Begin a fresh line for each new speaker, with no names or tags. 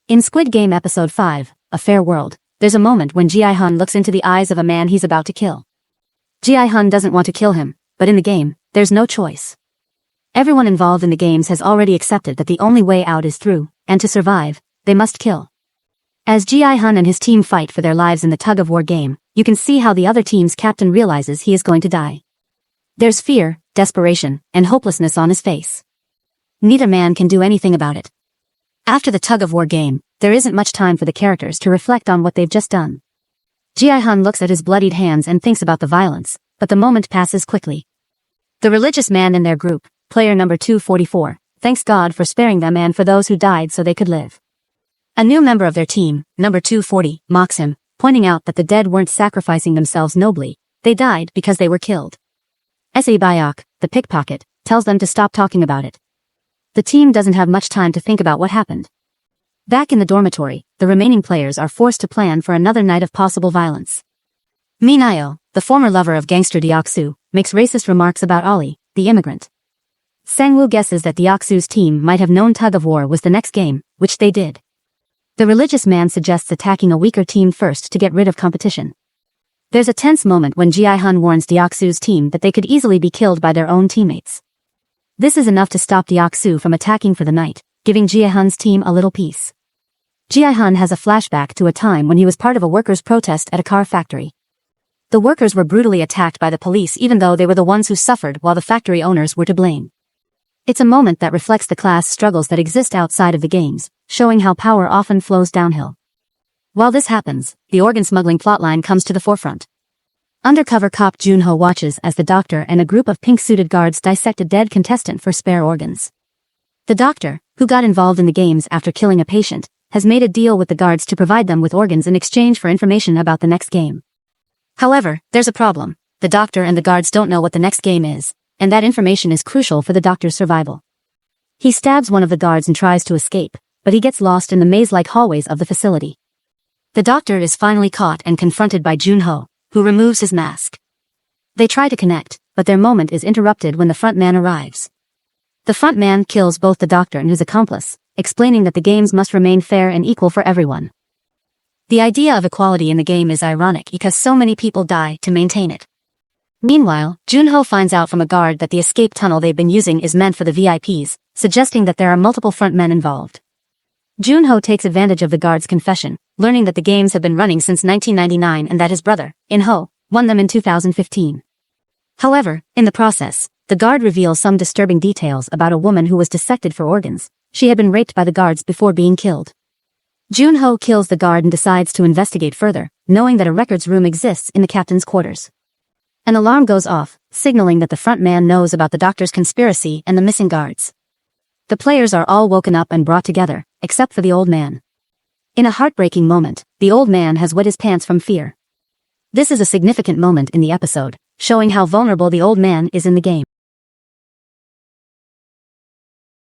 In Squid Game Episode 5, A Fair World, there's a moment when Ji-hun looks into the eyes of a man he's about to kill. Ji-hun doesn't want to kill him, but in the game, there's no choice. Everyone involved in the games has already accepted that the only way out is through, and to survive, they must kill. As Ji-hun and his team fight for their lives in the tug-of-war game, you can see how the other team's captain realizes he is going to die. There's fear, desperation, and hopelessness on his face. Neither man can do anything about it. After the tug-of-war game, there isn't much time for the characters to reflect on what they've just done. Ji-hun looks at his bloodied hands and thinks about the violence, but the moment passes quickly. The religious man in their group, player number 244, thanks God for sparing them and for those who died so they could live. A new member of their team, number 240, mocks him, pointing out that the dead weren't sacrificing themselves nobly, they died because they were killed. S.A. Bayok, the pickpocket, tells them to stop talking about it. The team doesn't have much time to think about what happened. Back in the dormitory, the remaining players are forced to plan for another night of possible violence. Mineo, the former lover of gangster Deoksu, makes racist remarks about Ollie, the immigrant. Sangwoo guesses that Deoksu's team might have known tug-of-war was the next game, which they did. The religious man suggests attacking a weaker team first to get rid of competition. There's a tense moment when Ji-hun warns Deoksu's team that they could easily be killed by their own teammates. This is enough to stop Deoksu from attacking for the night, giving Ji-hun's team a little peace. Ji-hun has a flashback to a time when he was part of a workers' protest at a car factory. The workers were brutally attacked by the police even though they were the ones who suffered while the factory owners were to blame. It's a moment that reflects the class struggles that exist outside of the games, showing how power often flows downhill. While this happens, the organ smuggling plotline comes to the forefront. Undercover cop Junho watches as the doctor and a group of pink-suited guards dissect a dead contestant for spare organs. The doctor, who got involved in the games after killing a patient, has made a deal with the guards to provide them with organs in exchange for information about the next game. However, there's a problem. The doctor and the guards don't know what the next game is, and that information is crucial for the doctor's survival. He stabs one of the guards and tries to escape, but he gets lost in the maze-like hallways of the facility. The doctor is finally caught and confronted by Junho, who removes his mask. They try to connect, but their moment is interrupted when the front man arrives. The front man kills both the doctor and his accomplice, explaining that the games must remain fair and equal for everyone. The idea of equality in the game is ironic because so many people die to maintain it. Meanwhile, Junho finds out from a guard that the escape tunnel they've been using is meant for the VIPs, suggesting that there are multiple front men involved. Junho takes advantage of the guard's confession, learning that the games have been running since 1999 and that his brother, In-ho, won them in 2015. However, in the process, the guard reveals some disturbing details about a woman who was dissected for organs. She had been raped by the guards before being killed. Junho kills the guard and decides to investigate further, knowing that a records room exists in the captain's quarters. An alarm goes off, signaling that the front man knows about the doctor's conspiracy and the missing guards. The players are all woken up and brought together, except for the old man. In a heartbreaking moment, the old man has wet his pants from fear. This is a significant moment in the episode, showing how vulnerable the old man is in the game.